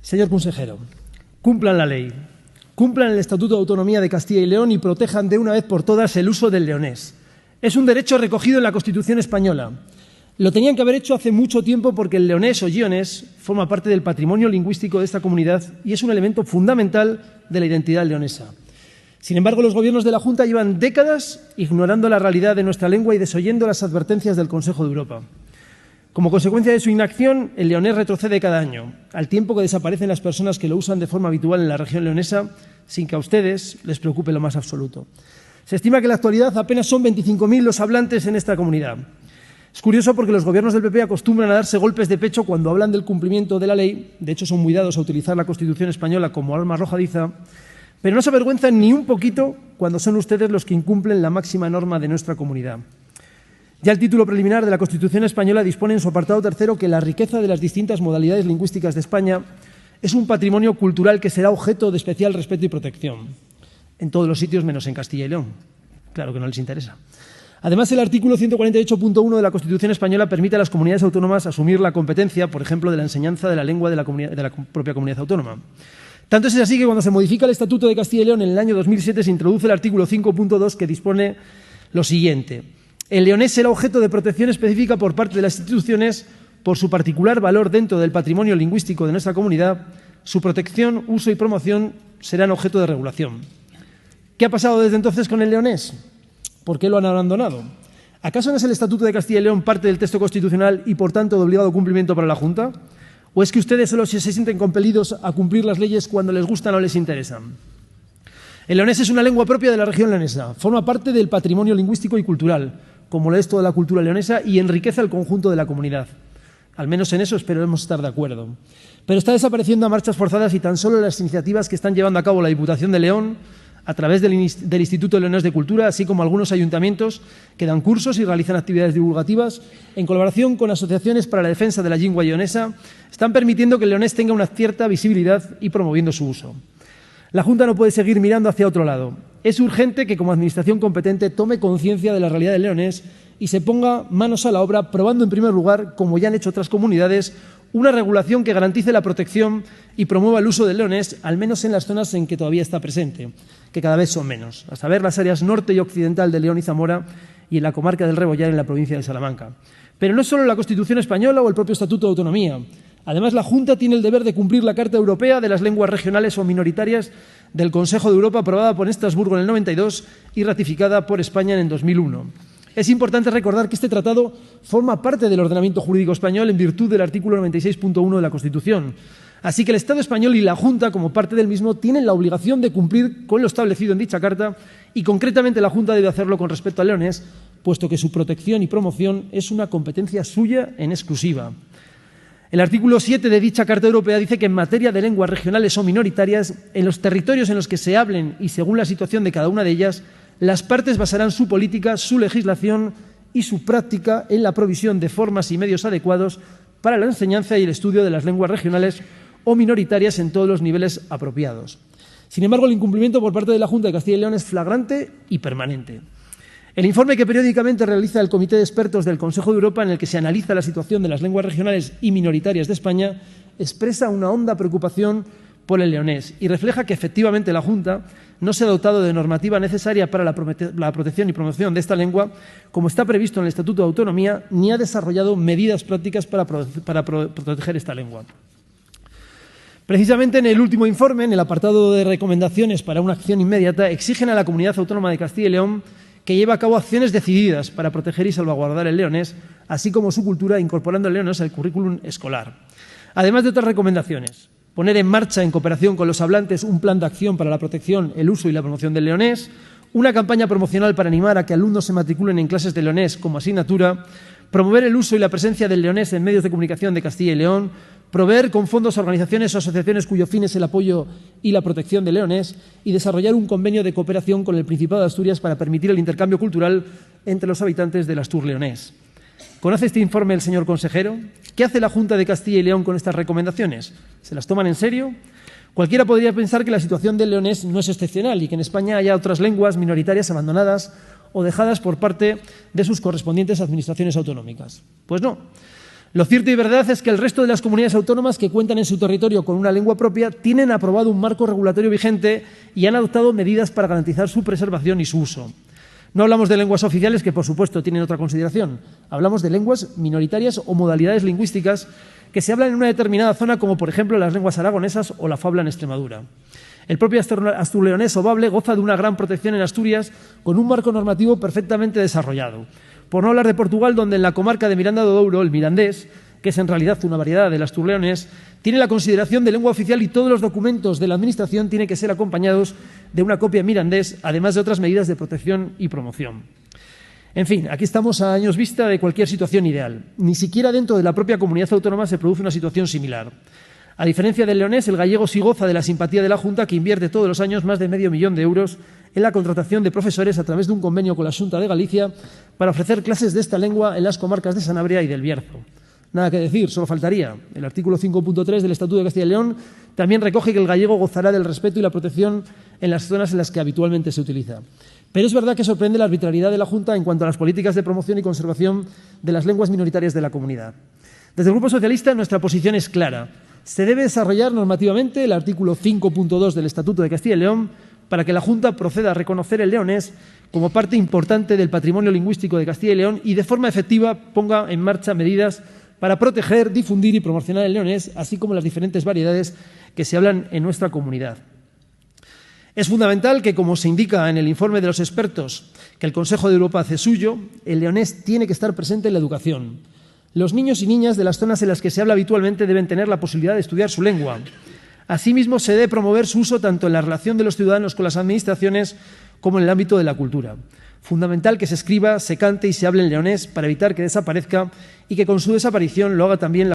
Señor consejero, cumplan la ley, cumplan el Estatuto de Autonomía de Castilla y León y protejan de una vez por todas el uso del leonés. Es un derecho recogido en la Constitución española. Lo tenían que haber hecho hace mucho tiempo porque el leonés o guionés forma parte del patrimonio lingüístico de esta comunidad y es un elemento fundamental de la identidad leonesa. Sin embargo, los gobiernos de la Junta llevan décadas ignorando la realidad de nuestra lengua y desoyendo las advertencias del Consejo de Europa. Como consecuencia de su inacción, el leonés retrocede cada año, al tiempo que desaparecen las personas que lo usan de forma habitual en la región leonesa, sin que a ustedes les preocupe lo más absoluto. Se estima que en la actualidad apenas son 25.000 los hablantes en esta comunidad. Es curioso porque los gobiernos del PP acostumbran a darse golpes de pecho cuando hablan del cumplimiento de la ley, de hecho son muy dados a utilizar la Constitución española como arma arrojadiza, pero no se avergüenzan ni un poquito cuando son ustedes los que incumplen la máxima norma de nuestra comunidad. Ya el título preliminar de la Constitución española dispone en su apartado tercero que la riqueza de las distintas modalidades lingüísticas de España es un patrimonio cultural que será objeto de especial respeto y protección, en todos los sitios menos en Castilla y León. Claro que no les interesa. Además, el artículo 148.1 de la Constitución española permite a las comunidades autónomas asumir la competencia, por ejemplo, de la enseñanza de la lengua de la propia comunidad autónoma. Tanto es así que cuando se modifica el Estatuto de Castilla y León en el año 2007 se introduce el artículo 5.2 que dispone lo siguiente. El leonés será objeto de protección específica por parte de las instituciones por su particular valor dentro del patrimonio lingüístico de nuestra comunidad. Su protección, uso y promoción serán objeto de regulación. ¿Qué ha pasado desde entonces con el leonés? ¿Por qué lo han abandonado? ¿Acaso no es el Estatuto de Castilla y León parte del texto constitucional y, por tanto, de obligado cumplimiento para la Junta? ¿O es que ustedes solo se sienten compelidos a cumplir las leyes cuando les gustan o les interesan? El leonés es una lengua propia de la región leonesa. Forma parte del patrimonio lingüístico y cultural, como lo es toda la cultura leonesa, y enriquece al conjunto de la comunidad. Al menos en eso esperemos estar de acuerdo. Pero está desapareciendo a marchas forzadas y tan solo las iniciativas que están llevando a cabo la Diputación de León, a través del Instituto Leonés de Cultura, así como algunos ayuntamientos que dan cursos y realizan actividades divulgativas, en colaboración con asociaciones para la defensa de la lengua leonesa, están permitiendo que el leonés tenga una cierta visibilidad y promoviendo su uso. La Junta no puede seguir mirando hacia otro lado. Es urgente que, como Administración competente, tome conciencia de la realidad del leonés y se ponga manos a la obra, probando en primer lugar, como ya han hecho otras comunidades, una regulación que garantice la protección y promueva el uso del leonés, al menos en las zonas en que todavía está presente, que cada vez son menos, a saber, las áreas norte y occidental de León y Zamora y en la comarca del Rebollar en la provincia de Salamanca. Pero no es solo la Constitución española o el propio Estatuto de Autonomía. Además, la Junta tiene el deber de cumplir la Carta Europea de las Lenguas Regionales o Minoritarias del Consejo de Europa, aprobada por Estrasburgo en el 92 y ratificada por España en el 2001. Es importante recordar que este tratado forma parte del ordenamiento jurídico español en virtud del artículo 96.1 de la Constitución. Así que el Estado español y la Junta, como parte del mismo, tienen la obligación de cumplir con lo establecido en dicha Carta y, concretamente, la Junta debe hacerlo con respecto al leonés, puesto que su protección y promoción es una competencia suya en exclusiva. El artículo 7 de dicha Carta Europea dice que en materia de lenguas regionales o minoritarias, en los territorios en los que se hablen y según la situación de cada una de ellas, las partes basarán su política, su legislación y su práctica en la provisión de formas y medios adecuados para la enseñanza y el estudio de las lenguas regionales o minoritarias en todos los niveles apropiados. Sin embargo, el incumplimiento por parte de la Junta de Castilla y León es flagrante y permanente. El informe que periódicamente realiza el Comité de Expertos del Consejo de Europa, en el que se analiza la situación de las lenguas regionales y minoritarias de España, expresa una honda preocupación por el leonés y refleja que efectivamente la Junta no se ha dotado de normativa necesaria para la protección y promoción de esta lengua, como está previsto en el Estatuto de Autonomía, ni ha desarrollado medidas prácticas para proteger esta lengua. Precisamente en el último informe, en el apartado de recomendaciones para una acción inmediata, exigen a la Comunidad Autónoma de Castilla y León que lleve a cabo acciones decididas para proteger y salvaguardar el leonés, así como su cultura, incorporando el leonés al currículum escolar. Además de otras recomendaciones, poner en marcha, en cooperación con los hablantes, un plan de acción para la protección, el uso y la promoción del leonés, una campaña promocional para animar a que alumnos se matriculen en clases de leonés como asignatura, promover el uso y la presencia del leonés en medios de comunicación de Castilla y León, proveer con fondos a organizaciones o asociaciones cuyo fin es el apoyo y la protección del leonés y desarrollar un convenio de cooperación con el Principado de Asturias para permitir el intercambio cultural entre los habitantes del Astur leonés. ¿Conoce este informe el señor consejero? ¿Qué hace la Junta de Castilla y León con estas recomendaciones? ¿Se las toman en serio? Cualquiera podría pensar que la situación del leonés no es excepcional y que en España haya otras lenguas minoritarias abandonadas o dejadas por parte de sus correspondientes administraciones autonómicas. Pues no. Lo cierto y verdad es que el resto de las comunidades autónomas que cuentan en su territorio con una lengua propia tienen aprobado un marco regulatorio vigente y han adoptado medidas para garantizar su preservación y su uso. No hablamos de lenguas oficiales, que por supuesto tienen otra consideración. Hablamos de lenguas minoritarias o modalidades lingüísticas que se hablan en una determinada zona, como por ejemplo las lenguas aragonesas o la fabla en Extremadura. El propio asturleonés o bable goza de una gran protección en Asturias, con un marco normativo perfectamente desarrollado. Por no hablar de Portugal, donde en la comarca de Miranda do Douro, el mirandés, que es en realidad una variedad del asturleonés, tiene la consideración de lengua oficial y todos los documentos de la Administración tienen que ser acompañados de una copia en mirandés, además de otras medidas de protección y promoción. En fin, aquí estamos a años vista de cualquier situación ideal. Ni siquiera dentro de la propia comunidad autónoma se produce una situación similar. A diferencia del leonés, el gallego sí goza de la simpatía de la Junta, que invierte todos los años más de $500.000 euros en la contratación de profesores a través de un convenio con la Xunta de Galicia para ofrecer clases de esta lengua en las comarcas de Sanabria y del Bierzo. Nada que decir, solo faltaría. El artículo 5.3 del Estatuto de Castilla y León también recoge que el gallego gozará del respeto y la protección en las zonas en las que habitualmente se utiliza. Pero es verdad que sorprende la arbitrariedad de la Junta en cuanto a las políticas de promoción y conservación de las lenguas minoritarias de la comunidad. Desde el Grupo Socialista nuestra posición es clara. Se debe desarrollar normativamente el artículo 5.2 del Estatuto de Castilla y León para que la Junta proceda a reconocer el leonés como parte importante del patrimonio lingüístico de Castilla y León y de forma efectiva ponga en marcha medidas para proteger, difundir y promocionar el leonés, así como las diferentes variedades que se hablan en nuestra comunidad. Es fundamental que, como se indica en el informe de los expertos que el Consejo de Europa hace suyo, el leonés tiene que estar presente en la educación. Los niños y niñas de las zonas en las que se habla habitualmente deben tener la posibilidad de estudiar su lengua. Asimismo, se debe promover su uso tanto en la relación de los ciudadanos con las administraciones como en el ámbito de la cultura. Fundamental que se escriba, se cante y se hable en leonés para evitar que desaparezca y que con su desaparición lo haga también la